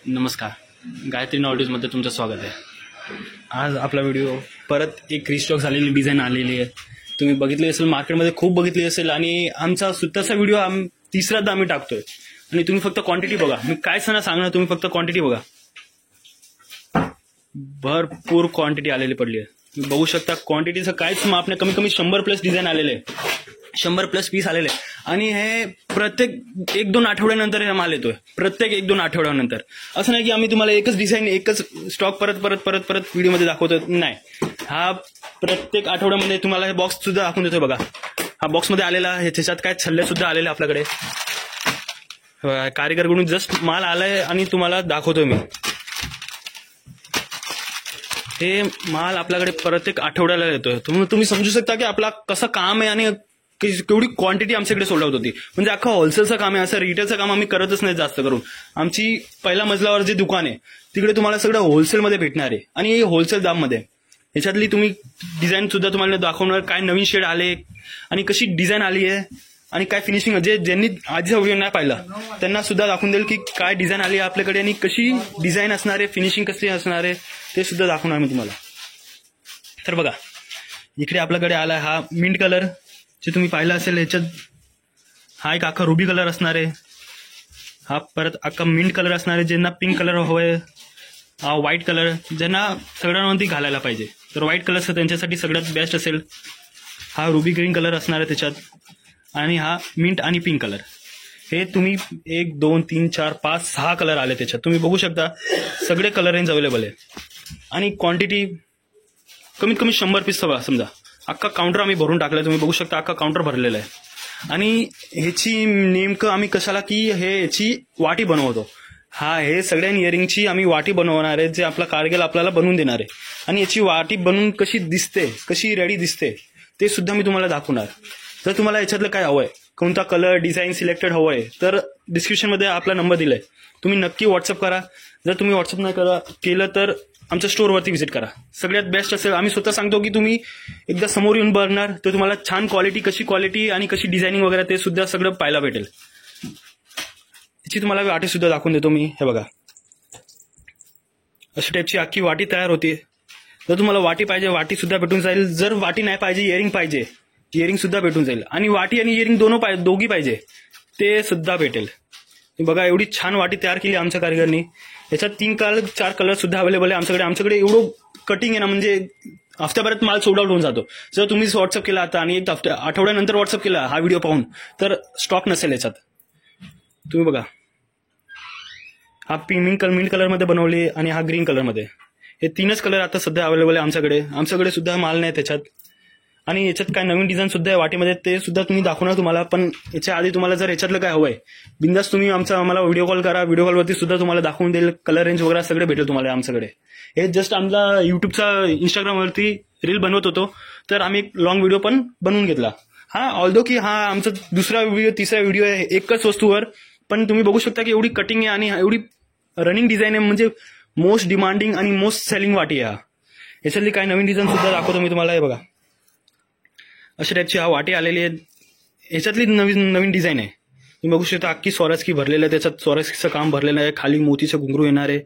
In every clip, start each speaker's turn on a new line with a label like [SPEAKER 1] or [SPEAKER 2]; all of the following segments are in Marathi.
[SPEAKER 1] नमस्कार, गायत्री नॉलेजमध्ये तुमचं स्वागत आहे। आज आपला व्हिडिओ परत एक रिस्टॉक झालेली डिझाईन आलेली आहे। तुम्ही बघितली असेल, मार्केटमध्ये खूप बघितली असेल आणि आमचा सुद्धाचा व्हिडिओ तिसऱ्यांदा आम्ही टाकतोय आणि तुम्ही फक्त क्वांटिटी बघा। मी काय सांगणार, तुम्ही फक्त क्वांटिटी बघा। भरपूर क्वांटिटी आलेली पडली आहे, तुम्ही बघू शकता। क्वांटिटीचं काहीच माप नाही, कमी कमी 100+ डिझाईन आलेले आहे, 100+ पीस आलेले आहे आणि हे प्रत्येक 1-2 आठवड्यानंतर हे माल येतोय, प्रत्येक 1-2 आठवड्यानंतर। असं नाही की आम्ही तुम्हाला एकच डिझाईन एकच स्टॉक परत व्हिडिओमध्ये दाखवतो, नाही। हा प्रत्येक आठवड्यामध्ये तुम्हाला हे बॉक्स सुद्धा दाखवून देतोय बघा। हा बॉक्समध्ये आलेला, ह्याच्यात काय छल्ले सुद्धा आलेले आपल्याकडे, कारीगरकडून जस्ट माल आलाय आणि तुम्हाला दाखवतोय मी। हे माल आपल्याकडे प्रत्येक आठवड्याला येतोय, तुम्ही समजू शकता की आपला कसं काम आहे आणि केवढी क्वांटिटी आमच्याकडे सोल्ड आउट होती। म्हणजे अख्खा होलसेलचं काम आहे, असं रिटेलचं काम आम्ही करतच नाही जास्त करून। आमची पहिल्या मजल्यावर जे दुकान आहे तिकडे तुम्हाला सगळं होलसेलमध्ये भेटणार आहे आणि होलसेल दाममध्ये। ह्याच्यातली तुम्ही डिझाईन सुद्धा तुम्हाला दाखवणार, काय नवीन शेड आले आणि कशी डिझाईन आली आहे आणि काय फिनिशिंग, ज्यांनी आधीचा व्हिडिओ नाही पाहिला त्यांना सुद्धा दाखवून देईल की काय डिझाईन आली आहे आपल्याकडे आणि कशी डिझाईन असणार आहे, फिनिशिंग कशी असणार आहे ते सुद्धा दाखवणार मी तुम्हाला। तर बघा, इकडे आपल्याकडे आला हा मिंट कलर, जे तुम्ही पाहिलं असेल। ह्याच्यात हा एक अख्खा रुबी कलर असणार आहे, हा परत अख्खा मिंट कलर असणार आहे। ज्यांना पिंक कलर हवंय, हा व्हाईट कलर, ज्यांना सगळ्यांवरती घालायला पाहिजे तर व्हाईट कलर त्यांच्यासाठी सगळ्यात बेस्ट असेल। हा रुबी ग्रीन कलर असणार आहे त्याच्यात, आणि हा मिंट आणि पिंक कलर। हे तुम्ही 1, 2, 3, 4, 5, 6 कलर आले त्याच्यात, तुम्ही बघू शकता। सगळे कलर रेंज अवेलेबल आहे आणि क्वांटिटी कमीत कमी 100 पीस समजा। अख्खा काउंटर आम्ही भरून टाकलाय, तुम्ही बघू शकता अख्खा काउंटर भरलेला आहे। आणि ह्याची नेमकं आम्ही कशाला की ह्याची वाटी बनवतो। हे सगळ्या इयरिंगची आम्ही वाटी बनवणार आहे, जे आपला कारीगर आपल्याला बनवून देणार आहे। आणि याची वाटी बनवून कशी दिसते, कशी रेडी दिसते ते सुद्धा मी तुम्हाला दाखवणार। जर तुम्हाला याच्यातलं काय हवंय, कोणता कलर डिझाईन सिलेक्टेड हवंय, तर डिस्क्रिप्शनमध्ये आपला नंबर दिलाय, तुम्ही नक्की व्हॉट्सअप करा। जर तुम्ही व्हॉट्सअप नाही केलं तर आमच्या स्टोअरवरती व्हिजिट करा, सगळ्यात बेस्ट असेल। आम्ही स्वतः सांगतो की तुम्ही एकदा समोर येऊन बघणार तर तुम्हाला छान क्वालिटी, कशी क्वालिटी आणि कशी डिझायनिंग वगैरे ते सुद्धा सगळं पाहायला भेटेल। याची तुम्हाला वाटी सुद्धा दाखवून देतो मी, हे बघा। अशा टाईपची अख्खी वाटी तयार होते। जर तुम्हाला वाटी पाहिजे, वाटी सुद्धा भेटून जाईल। जर वाटी नाही पाहिजे, इयरिंग पाहिजे, इयरिंग सुद्धा भेटून जाईल। आणि वाटी आणि इयरिंग दोघी पाहिजे ते सुद्धा भेटेल। बघा, एवढी छान वाटी तयार केली आमच्या कारीगरनी। याच्यात 3-4 कलर सुद्धा अवेलेबल आहे आमच्याकडे एवढं कटिंग आहे ना, म्हणजे हफ्त्याभरात माल सोल्ड आउट होऊन जातो। जर तुम्ही व्हॉट्सअप केला आता आणि एक आठवड्यानंतर व्हॉट्सअप केला हा व्हिडिओ पाहून, तर स्टॉक नसेल याच्यात। तुम्ही बघा, हा मिंट कलरमध्ये बनवले आणि हा ग्रीन कलरमध्ये, हे 3च कलर आता सध्या अवेलेबल आहे आमच्याकडे सुद्धा माल नाही त्याच्यात। आणि याच्यात काय नवीन डिझाईन सुद्धा आहे वाटीमध्ये, ते सुद्धा तुम्ही दाखवणार तुम्हाला। पण याच्या आधी तुम्हाला जर याच्यातलं काय हवंय, बिंदास तुम्ही आम्हाला व्हिडिओ कॉल करा, व्हिडिओ कॉलवरती सुद्धा तुम्हाला दाखवून देईल। कलर रेंज वगैरे सगळे भेटेल तुम्हाला आमच्याकडे। हे जस्ट आमचा युट्यूबचा इंस्टाग्रामवरती रील बनवत होतो, तर आम्ही एक लॉंग व्हिडिओ पण बनवून घेतला। ऑल्दो की आमचा दुसरा व्हिडिओ, तिसरा व्हिडिओ आहे एकच वस्तूवर, पण तुम्ही बघू शकता की एवढी कटिंग आहे आणि एवढी रनिंग डिझाईन आहे, म्हणजे मोस्ट डिमांडिंग आणि मोस्ट सेलिंग वाटी आहे। याच्यातली काय नवीन डिझाईन सुद्धा दाखवतो मी तुम्हाला, हे बघा। अशा टाईपची वाटी आलेली आहे, ह्याच्यातली नवीन डिझाईन आहे। तुम्ही बघू शकता अख्खी स्वराजकी भरलेलं आहे, त्याच्यात स्वराजकीचं काम भरलेलं आहे। खाली मोतीचं घुंगरू येणार आहे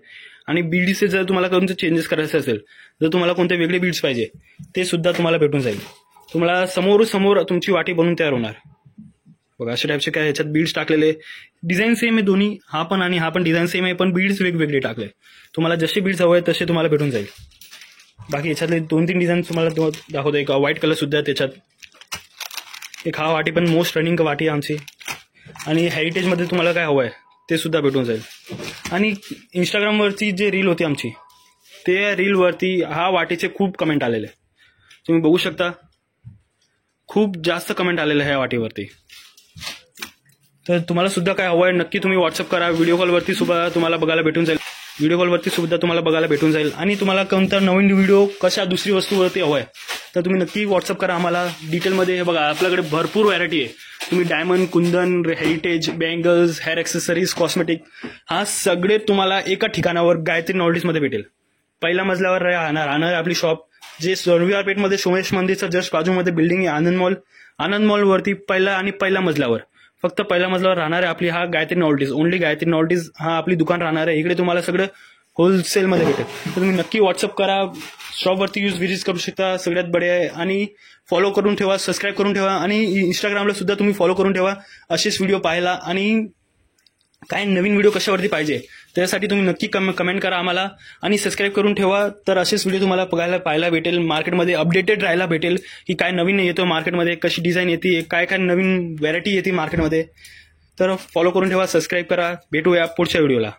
[SPEAKER 1] आणि बीड्सचे जर तुम्हाला कोणते चेंजेस करायचे असेल, जर तुम्हाला कोणते वेगळे बीड्स पाहिजे ते सुद्धा तुम्हाला भेटून जाईल। तुम्हाला समोर तुमची वाटी बनवून तयार होणार। बघा, अशा टाईपचे काय ह्याच्यात बीड्स टाकलेले, डिझाईन सेम आहे दोन्ही, हा पण डिझाईन सेम आहे, पण बीड्स वेगवेगळे टाकले। तुम्हाला जसे बीड्स हवे तसे तुम्हाला भेटून जाईल। बाकी याच्यातले 2-3 डिझाईन तुम्हाला दाखवतो। एक व्हाईट कलर सुद्धा आहे त्याच्यात, एक हा वाटी पण मोस्ट रनिंग वाटी आहे आमची। आणि हेरिटेजमध्ये तुम्हाला काय हवं आहे ते सुद्धा भेटून जाईल। आणि इंस्टाग्रामवरती जे रील होती आमची, ते रीलवरती वाटीचे खूप कमेंट आलेले, तुम्ही बघू शकता। खूप जास्त कमेंट आलेले आहे या वाटीवरती। तर तुम्हाला सुद्धा काय हवं आहे नक्की तुम्ही व्हॉट्सअप करा, व्हिडिओ कॉलवरती सुद्धा तुम्हाला बघायला भेटून जाईल। आणि तुम्हाला कोणता नवीन व्हिडिओ कशा दुसरी वस्तूवरती हवं आहे तर तुम्ही नक्की व्हॉट्सअप करा आम्हाला डिटेलमध्ये। हे बघा, आपल्याकडे भरपूर व्हरायटी आहे। तुम्ही diamond, kundan, heritage, bangles, hair accessories, cosmetic, सगळे तुम्हाला एका ठिकाणावर गायत्री नॉलेजमध्ये भेटेल। पहिल्या मजल्यावर राहणार आपली शॉप, जे रविवार पेठमध्ये सोमेश मंदिरच्या जस्ट बाजूमध्ये बिल्डिंग आहे, आनंद मॉल वरती पहिल्या मजल्यावर। फक्त पहिल्या मजल्यावर राहणार आहे आपली हा गायत्री नॉल्टीज, ओनली गायत्री नॉल्टीज हा आपली दुकान राहणार आहे. इकडे तुम्हाला सगळं होलसेलमध्ये भेटेल. तर तुम्ही नक्की व्हॉट्सअप करा, शॉपवरती विजिट करू शकता. सगळ्यात बढिया आहे. आणि फॉलो करून ठेवा, सबस्क्राईब करून ठेवा आणि इंस्टाग्रामला सुद्धा तुम्ही फॉलो करून ठेवा असेच व्हिडिओ पाहायला. आणि काय नवीन व्हिडिओ कशावरती पाहिजे त्यासाठी तुम्ही नक्की कमेंट करा आम्हाला आणि सबस्क्राईब करून ठेवा. तर असेच व्हिडिओ तुम्हाला पाहायला भेटेल, मार्केटमध्ये अपडेटेड राहायला भेटेल की काय नवीन येतो मार्केटमध्ये, कशी डिझाईन येते, काय काय नवीन व्हरायटी येते मार्केटमध्ये. तर फॉलो करून ठेवा, सबस्क्राईब करा. भेटूया पुढच्या व्हिडिओला.